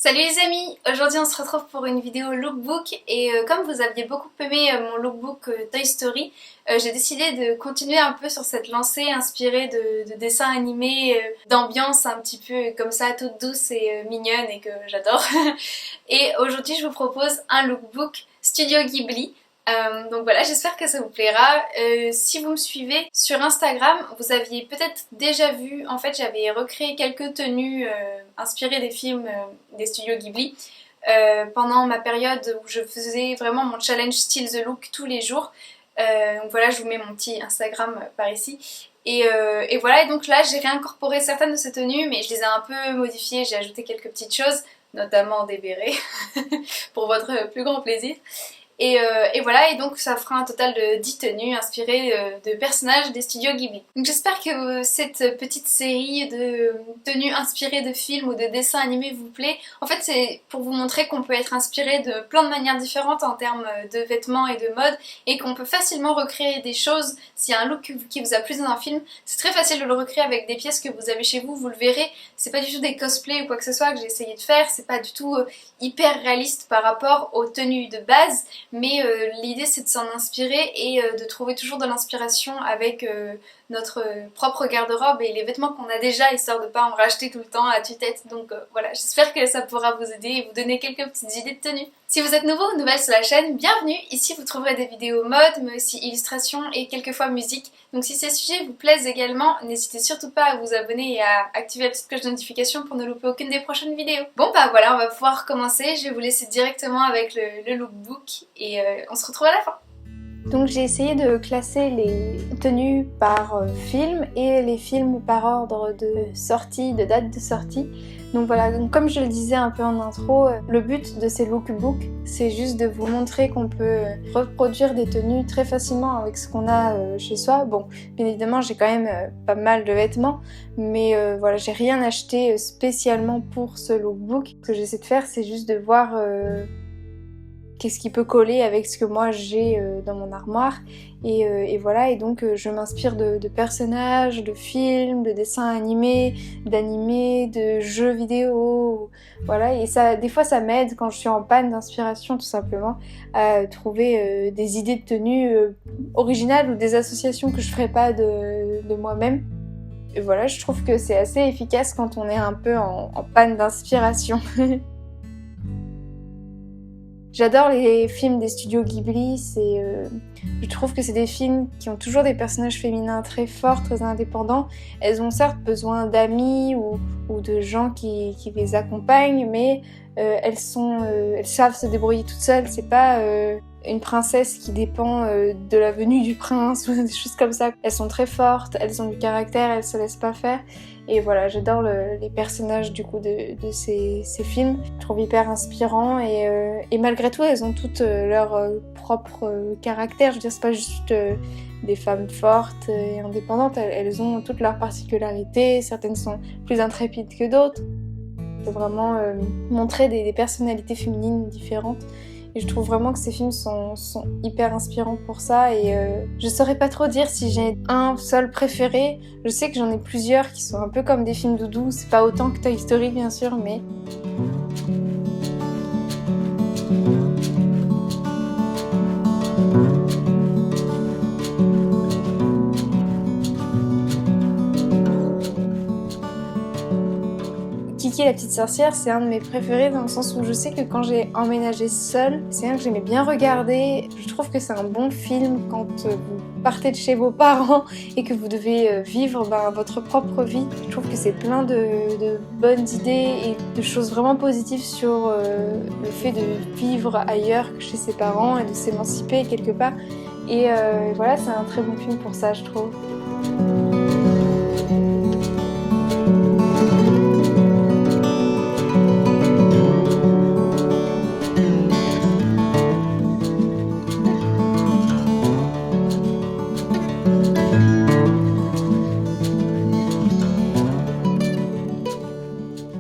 Salut les amis, aujourd'hui on se retrouve pour une vidéo lookbook et comme vous aviez beaucoup aimé mon lookbook Toy Story, j'ai décidé de continuer un peu sur cette lancée inspirée de dessins animés, d'ambiance un petit peu comme ça, toute douce et mignonne et que j'adore. Et aujourd'hui je vous propose un lookbook Studio Ghibli. Donc voilà, j'espère que ça vous plaira. Si vous me suivez sur Instagram, vous aviez peut-être déjà vu, en fait j'avais recréé quelques tenues inspirées des films des studios Ghibli pendant ma période où je faisais vraiment mon challenge Steal the Look tous les jours. Donc voilà, je vous mets mon petit Instagram par ici. Et voilà, et donc là j'ai réincorporé certaines de ces tenues, mais je les ai un peu modifiées, j'ai ajouté quelques petites choses, notamment des bérets, pour votre plus grand plaisir. Et voilà, et donc ça fera un total de 10 tenues inspirées de personnages des studios Ghibli. Donc j'espère que cette petite série de tenues inspirées de films ou de dessins animés vous plaît. En fait c'est pour vous montrer qu'on peut être inspiré de plein de manières différentes en termes de vêtements et de mode, et qu'on peut facilement recréer des choses. S'il y a un look qui vous a plu dans un film, c'est très facile de le recréer avec des pièces que vous avez chez vous, vous le verrez. C'est pas du tout des cosplays ou quoi que ce soit que j'ai essayé de faire, c'est pas du tout hyper réaliste par rapport aux tenues de base. Mais l'idée c'est de s'en inspirer et de trouver toujours de l'inspiration avec notre propre garde-robe et les vêtements qu'on a déjà, histoire de pas en racheter tout le temps à tue-tête. Donc voilà, j'espère que ça pourra vous aider et vous donner quelques petites idées de tenue. Si vous êtes nouveau ou nouvelle sur la chaîne, bienvenue. Ici vous trouverez des vidéos mode, mais aussi illustrations et quelquefois musique. Donc si ces sujets vous plaisent également, n'hésitez surtout pas à vous abonner et à activer la petite cloche de notification pour ne louper aucune des prochaines vidéos. Bon bah voilà, on va pouvoir commencer. Je vais vous laisser directement avec le lookbook et on se retrouve à la fin. Donc j'ai essayé de classer les tenues par film et les films par ordre de sortie, de date de sortie. Donc voilà, donc comme je le disais un peu en intro, le but de ces lookbooks, c'est juste de vous montrer qu'on peut reproduire des tenues très facilement avec ce qu'on a chez soi. Bon, bien évidemment j'ai quand même pas mal de vêtements, mais voilà, j'ai rien acheté spécialement pour ce lookbook. Ce que j'essaie de faire, c'est juste de voir qu'est-ce qui peut coller avec ce que moi j'ai dans mon armoire. Et voilà, et donc je m'inspire de personnages, de films, de dessins animés, d'animés, de jeux vidéo, voilà. Et ça, des fois ça m'aide quand je suis en panne d'inspiration tout simplement à trouver des idées de tenues originales ou des associations que je ferais pas de moi-même. Et voilà, je trouve que c'est assez efficace quand on est un peu en panne d'inspiration. J'adore les films des studios Ghibli, je trouve que c'est des films qui ont toujours des personnages féminins très forts, très indépendants. Elles ont certes besoin d'amis ou de gens qui les accompagnent, mais elles savent se débrouiller toutes seules. C'est pas une princesse qui dépend de la venue du prince ou des choses comme ça. Elles sont très fortes, elles ont du caractère, elles se laissent pas faire. Et voilà, j'adore les personnages du coup de ces films. Je trouve hyper inspirants et malgré tout, elles ont toutes leur propre caractère. Je veux dire, c'est pas juste des femmes fortes et indépendantes, elles ont toutes leurs particularités. Certaines sont plus intrépides que d'autres. C'est vraiment montrer des personnalités féminines différentes. Et je trouve vraiment que ces films sont hyper inspirants pour ça, et je saurais pas trop dire si j'ai un seul préféré. Je sais que j'en ai plusieurs qui sont un peu comme des films doudou, c'est pas autant que Toy Story bien sûr, mais... Kiki la petite sorcière, c'est un de mes préférés dans le sens où je sais que quand j'ai emménagé seule, c'est un que j'aimais bien regarder. Je trouve que c'est un bon film quand vous partez de chez vos parents et que vous devez vivre votre propre vie. Je trouve que c'est plein de bonnes idées et de choses vraiment positives sur le fait de vivre ailleurs que chez ses parents et de s'émanciper quelque part. Et voilà, c'est un très bon film pour ça, je trouve.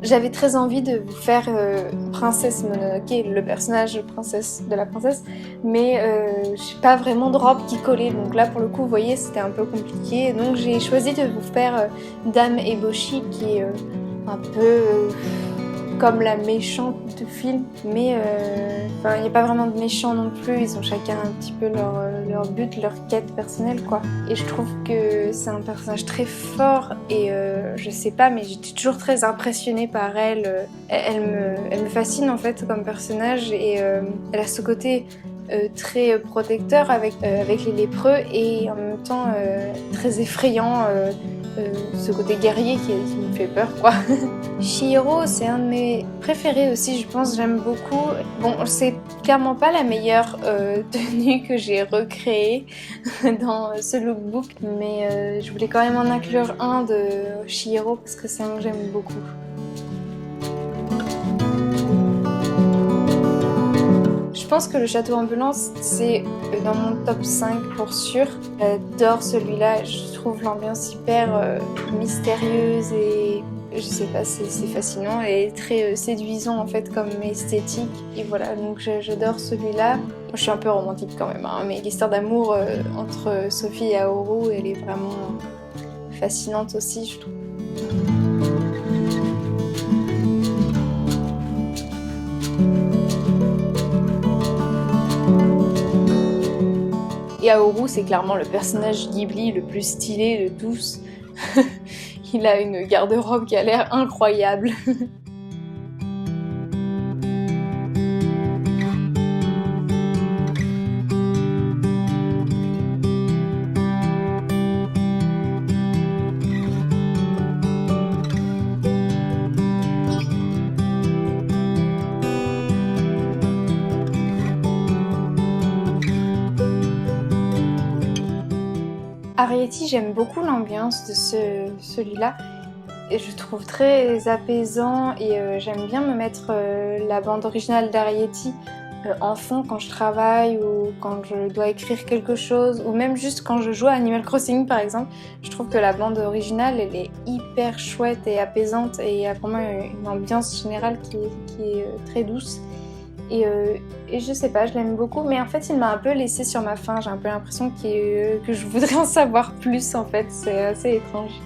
J'avais très envie de vous faire Princesse Mononoke, le personnage princesse de la princesse, mais j'ai pas vraiment de robe qui collait, donc là pour le coup vous voyez c'était un peu compliqué, donc j'ai choisi de vous faire Dame Eboshi qui est un peu comme la méchante du film, mais il n'y a pas vraiment de méchants non plus, ils ont chacun un petit peu leur but, leur quête personnelle quoi. Et je trouve que c'est un personnage très fort et je sais pas, mais j'étais toujours très impressionnée par elle. Elle me fascine en fait comme personnage et elle a ce côté très protecteur avec les lépreux et en même temps très effrayant. Ce côté guerrier qui me fait peur quoi. Chihiro c'est un de mes préférés aussi, je pense, j'aime beaucoup. Bon, c'est clairement pas la meilleure tenue que j'ai recréée dans ce lookbook, mais je voulais quand même en inclure un de Chihiro parce que c'est un que j'aime beaucoup. Je pense que le château ambulance c'est dans mon top 5 pour sûr. J'adore celui-là, je trouve l'ambiance hyper mystérieuse et je sais pas, c'est fascinant et très séduisant en fait comme esthétique. Et voilà, donc j'adore celui-là. Je suis un peu romantique quand même, hein, mais l'histoire d'amour entre Sophie et Aoru, elle est vraiment fascinante aussi, je trouve. Et Aoru, c'est clairement le personnage Ghibli le plus stylé de tous. Il a une garde-robe qui a l'air incroyable. Arrietty, j'aime beaucoup l'ambiance de celui-là. Et je trouve très apaisant et j'aime bien me mettre la bande originale d'Arietti en fond quand je travaille ou quand je dois écrire quelque chose ou même juste quand je joue à Animal Crossing par exemple. Je trouve que la bande originale elle est hyper chouette et apaisante et il y a vraiment une ambiance générale qui est très douce. Et je sais pas, je l'aime beaucoup, mais en fait il m'a un peu laissé sur ma faim, j'ai un peu l'impression que je voudrais en savoir plus en fait, c'est assez étrange.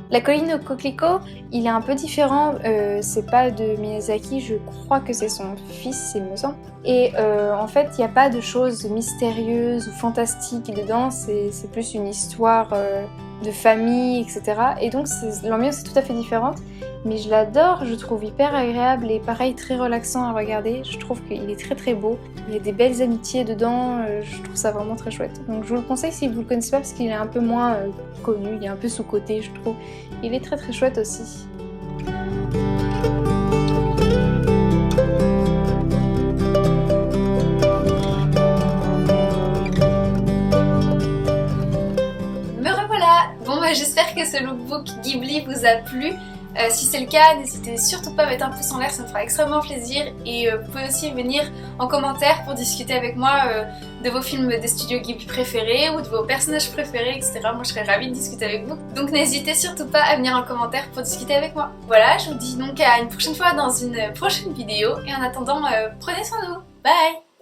La colline aux coquelicots, il est un peu différent, c'est pas de Miyazaki, je crois que c'est son fils, il me semble. Et en fait, il n'y a pas de choses mystérieuses ou fantastiques dedans, c'est plus une histoire de famille, etc. Et donc l'ambiance est tout à fait différente, mais je l'adore, je trouve hyper agréable et pareil, très relaxant à regarder. Je trouve qu'il est très très beau, il y a des belles amitiés dedans, je trouve ça vraiment très chouette. Donc je vous le conseille si vous le connaissez pas parce qu'il est un peu moins connu, il est un peu sous-coté je trouve. Il est très très chouette aussi. Me revoilà! Bon bah j'espère que ce lookbook Ghibli vous a plu. Si c'est le cas, n'hésitez surtout pas à mettre un pouce en l'air, ça me fera extrêmement plaisir. Et vous pouvez aussi venir en commentaire pour discuter avec moi de vos films des studios Ghibli préférés ou de vos personnages préférés, etc. Moi je serais ravie de discuter avec vous. Donc n'hésitez surtout pas à venir en commentaire pour discuter avec moi. Voilà, je vous dis donc à une prochaine fois dans une prochaine vidéo. Et en attendant, prenez soin de vous. Bye!